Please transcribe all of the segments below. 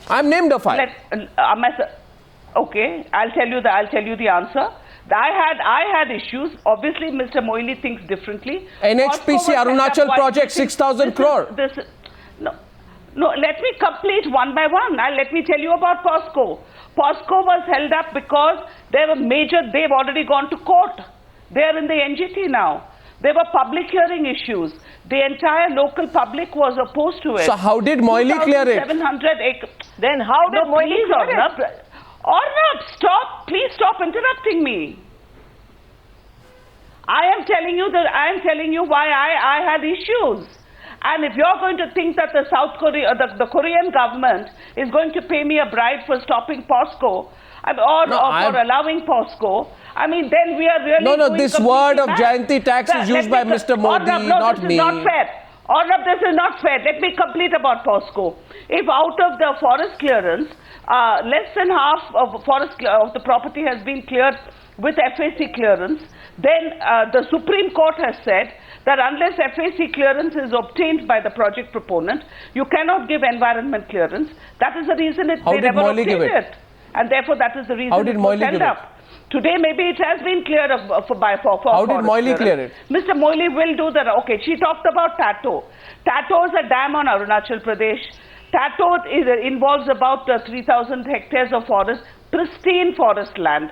I'm named a file. Okay, I'll tell you the answer. I had issues. Obviously, Mr. Moili thinks differently. NHPC Arunachal project, 6,000 crore. No, let me complete one by one. Let me tell you about POSCO. POSCO was held up because they've already gone to court. They are in the NGT now. There were public hearing issues. The entire local public was opposed to it. So how did Moili clear it? 700 acres. Then how did Moili clear it? Arnab, stop. Please stop interrupting me. I am telling you why I had issues. And if you're going to think that the Korean government is going to pay me a bribe for stopping POSCO or for allowing POSCO, I mean, then we are really No, this word of Jayanthi tax is used by Mr. Modi, not me. This is not fair. Arnab, this is not fair. Let me complete about POSCO. If out of the forest clearance, less than half of the property has been cleared with FAC clearance, then the Supreme Court has said that unless FAC clearance is obtained by the project proponent, you cannot give environment clearance. That is the reason they never obtained it. And therefore, that is the reason it was held up. Today, maybe it has been cleared for How did Moili clear it? Mr. Moili will do that. Okay, she talked about Tato. Tato is a dam on Arunachal Pradesh. Tato involves about 3,000 hectares of forest, pristine forest land.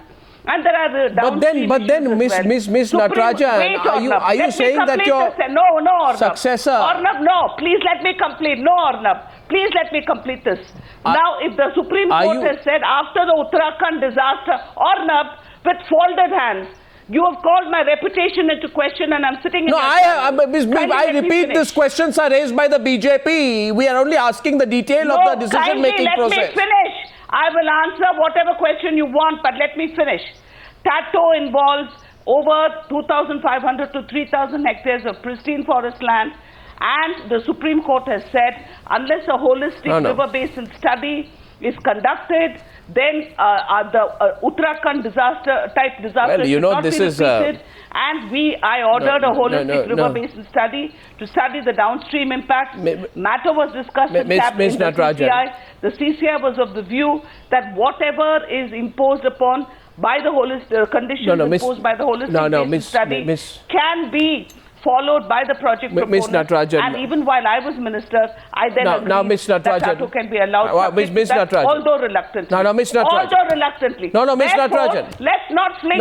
And there are but then Miss Natrajan, are you saying that your successor... Arnab, no, please let me complete. No, Arnab, please let me complete this. Now, if the Supreme Court has said after the Uttarakhand disaster, Arnab, with folded hands, you have called my reputation into question, and I'm sitting in I repeat, these questions are raised by the BJP. We are only asking the detail of the decision-making process. Let me finish. I will answer whatever question you want, but let me finish. Tato involves over 2,500 to 3,000 hectares of pristine forest land, and the Supreme Court has said unless a holistic river basin study is conducted, then the Uttarakhand disaster should not be repeated. And I ordered a holistic river basin study to study the downstream impact. Matter was discussed in the CCI. The CCI was of the view that whatever is imposed upon by the holistic conditions imposed by the holistic basin study can be followed by the project proponent. And even while I was minister, I then agreed that Tato can be allowed, although reluctantly. Miss Natrajan. Although reluctantly. Miss Natrajan. Let's not fling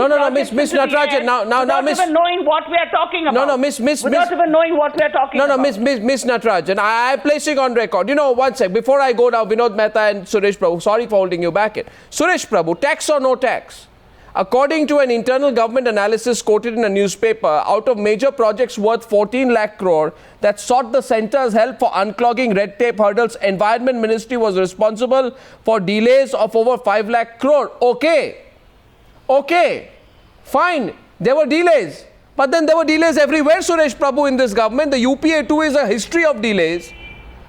Miss Natrajan. Without even knowing what we are talking about. Without even knowing what we are talking about. Miss Natrajan, I am placing on record. One sec, before I go now, Vinod Mehta and Suresh Prabhu, sorry for holding you back in. Suresh Prabhu, tax or no tax? According to an internal government analysis quoted in a newspaper, out of major projects worth 14 lakh crore that sought the centre's help for unclogging red tape hurdles, Environment Ministry was responsible for delays of over 5 lakh crore. Okay, fine, there were delays. But then there were delays everywhere, Suresh Prabhu, in this government. The UPA too is a history of delays,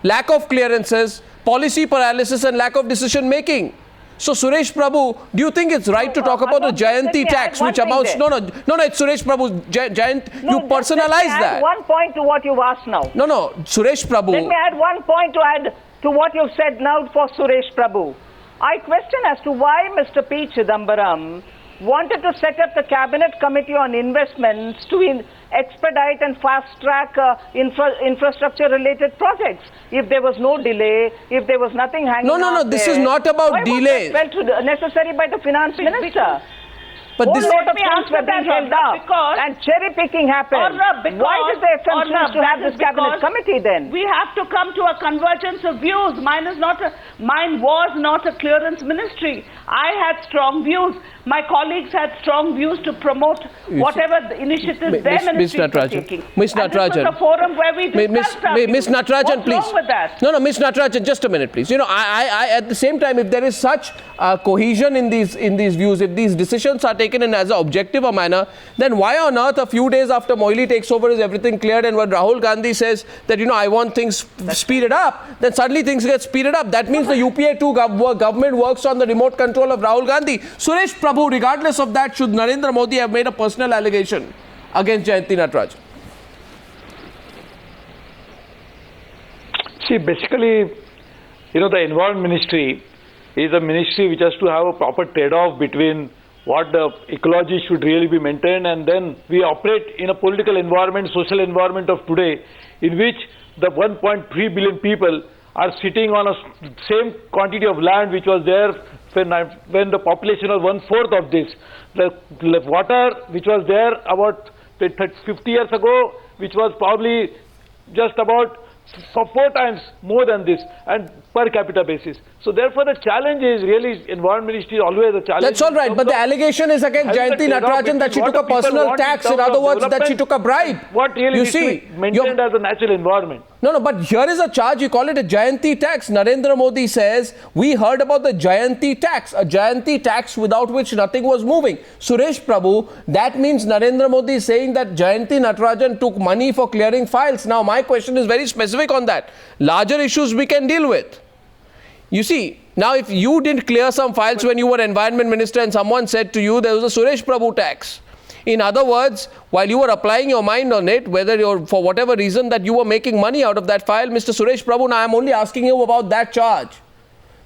lack of clearances, policy paralysis and lack of decision making. So, Suresh Prabhu, do you think it's right to talk about the Jayanthi tax, which amounts... No, it's Suresh Prabhu. You personalize that. One point to what you've asked now. No, Suresh Prabhu. Let me add one point to add to what you've said now for Suresh Prabhu. I question as to why Mr. P. Chidambaram wanted to set up the Cabinet Committee on Investments to expedite and fast-track infrastructure-related projects. If there was no delay, if there was nothing hanging out this is not about delays. Why was it felt necessary by the Finance Minister? But this lot of things were being held up and cherry-picking happened. Why did the FM choose to have this Cabinet Committee then? We have to come to a convergence of views. Mine was not a clearance ministry. I had strong views. My colleagues had strong views to promote whatever the initiatives their ministry was taking. Miss Natrajan. This was a forum where we discussed Miss Natrajan, please. What's wrong with that? No, Miss Natrajan, just a minute, please. I at the same time, if there is such cohesion in these views, if these decisions are taken in as an objective a manner, then why on earth a few days after Moili takes over is everything cleared, and when Rahul Gandhi says that, I want things speeded up, then suddenly things get speeded up. That means the UPA 2 government works on the remote control of Rahul Gandhi. Suresh Prabhu, regardless of that, should Narendra Modi have made a personal allegation against Jayanthi Natrajan? See, basically, the Environment Ministry is a ministry which has to have a proper trade-off between what the ecology should really be maintained, and then we operate in a political environment, social environment of today, in which the 1.3 billion people are sitting on a same quantity of land which was there when the population was 1/4 of this. The water which was there about 50 years ago, which was probably just about 4 times more than this, and per capita basis. So therefore the challenge is really, Environment Ministry is always a challenge. That's all right, but the allegation is against Jayanthi Natrajan that she took a personal tax, in other words that she took a bribe. What really needs to be maintained as a natural environment. No, but here is a charge, you call it a Jayanthi tax. Narendra Modi says, we heard about the Jayanthi tax, a Jayanthi tax without which nothing was moving. Suresh Prabhu, that means Narendra Modi is saying that Jayanthi Natrajan took money for clearing files. Now my question is very specific on that. Larger issues we can deal with. You see, now if you didn't clear some files when you were Environment Minister and someone said to you there was a Suresh Prabhu tax. In other words, while you were applying your mind on it, whether you're, for whatever reason that you were making money out of that file, Mr. Suresh Prabhu, now I'm only asking you about that charge.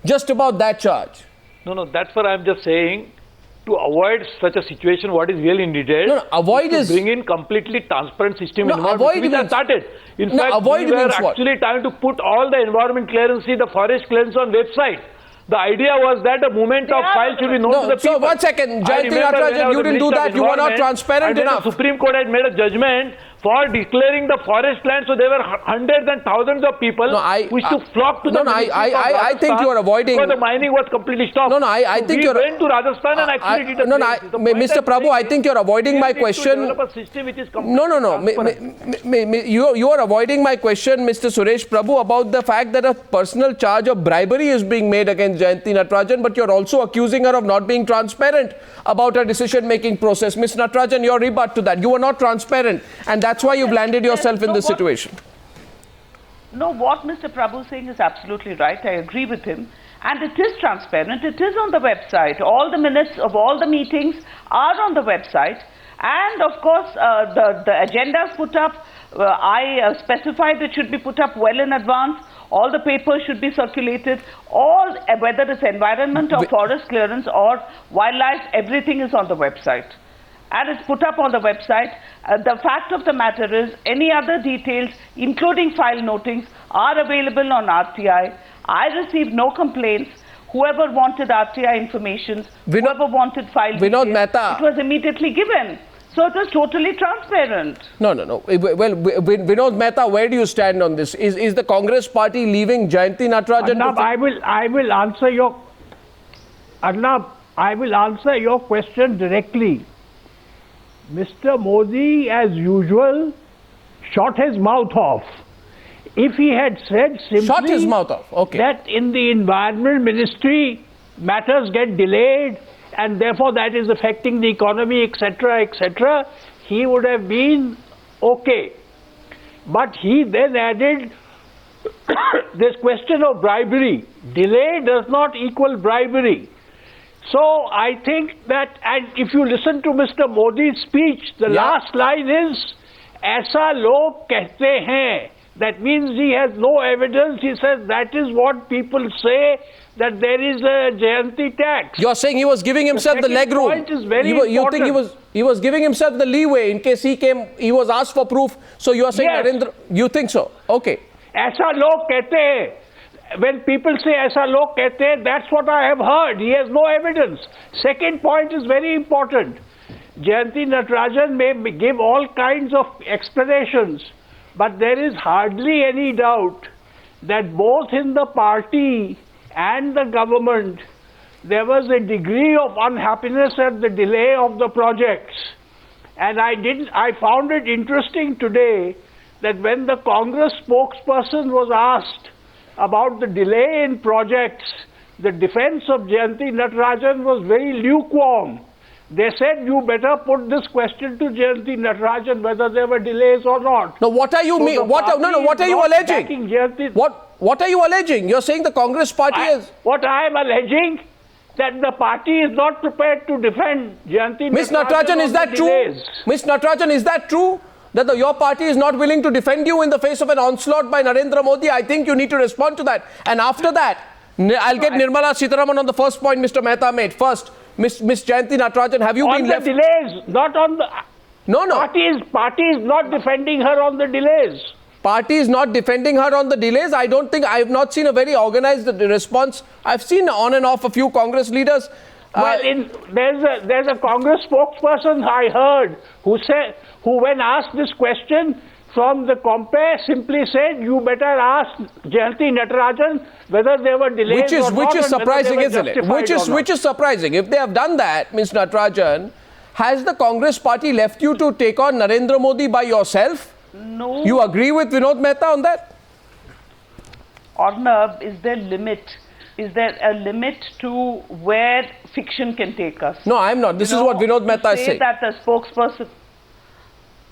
Just about that charge. No, that's what I'm just saying. To avoid such a situation, what is really needed avoid is to bring in completely transparent system avoid which has started. In fact, we were actually trying to put all the environment clearance, the forest clearance on website. The idea was that the movement of files should be known to the people. So 1 second, Jayanthi Natrajan, you didn't do that. You were not transparent enough. The Supreme Court had made a judgment for declaring the forest land, so there were hundreds and thousands of people who used to flock to the I think you are avoiding. Because the mining was completely stopped. I think you went to Rajasthan and actually did Mr. Prabhu, I think you are avoiding my question. You are avoiding my question, Mr. Suresh Prabhu, about the fact that a personal charge of bribery is being made against Jayanthi Natrajan, but you are also accusing her of not being transparent about her decision-making process. Ms. Natrajan, your rebut to that. You were not transparent, and that's why you've landed yourself in this situation. No, what Mr. Prabhu is saying is absolutely right. I agree with him. And it is transparent. It is on the website. All the minutes of all the meetings are on the website. And of course, the agendas put up, I specified it should be put up well in advance. All the papers should be circulated. All, whether it's environment or forest clearance or wildlife, everything is on the website. And it's put up on the website. The fact of the matter is, any other details, including file notings, are available on RTI. I received no complaints. Whoever wanted RTI information, whoever wanted file Vinod details, Mehta, it was immediately given. So it was totally transparent. No. Well, Vinod Mehta, where do you stand on this? Is the Congress party leaving Jayanthi Natrajan? Arnab, I will answer your question directly. Mr. Modi, as usual, shot his mouth off. If he had said simply that in the Environment Ministry matters get delayed and therefore that is affecting the economy, etc., etc., he would have been okay. But he then added this question of bribery. Delay does not equal bribery. So I think that, and if you listen to Mr. Modi's speech, the last line is, "Aisa log kehte hain." That means he has no evidence. He says that is what people say, that there is a Jayanthi tax. You're saying he was giving himself the leg room. Point is very you think he was giving himself the leeway in case he was asked for proof. So you are saying, yes. Narendra, you think so? Okay. Aisa log kehte hain. When people say aisa log kehte hain, that's what I have heard. He has no evidence. Second point is very important. Jayanthi Natrajan may give all kinds of explanations, but there is hardly any doubt that both in the party and the government there was a degree of unhappiness at the delay of the projects. And I found it interesting today that when the Congress spokesperson was asked about the delay in projects, the defense of Jayanthi Natrajan was very lukewarm. They said, you better put this question to Jayanthi Natrajan whether there were delays or what. Now, what are you what are you alleging? What are you alleging? You're saying the Congress party is... What I am alleging, that the party is not prepared to defend Jayanthi Natrajan. Ms. Natrajan, is that true? Ms. Natrajan, is that true? that your party is not willing to defend you in the face of an onslaught by Narendra Modi. I think you need to respond to that. And after that, I'll get Nirmala Sitharaman on the first point Mr. Mehta made. First, Miss Jayanthi Natrajan, have you been left... On the delays, not on the... No. Party is not defending her on the delays. Party is not defending her on the delays. I don't think, I have not seen a very organized response. I've seen on and off a few Congress leaders. Well, there's a Congress spokesperson I heard who when asked this question from the compare simply said, you better ask Jayanthi Natrajan whether there were delays which is surprising, isn't it? Which is surprising. If they have done that, Ms. Natrajan, has the Congress party left you to take on Narendra Modi by yourself? No. You agree with Vinod Mehta on that? Arnab, is there a limit to where fiction can take us? No, I'm not. This is what Vinod Mehta is saying. That the spokesperson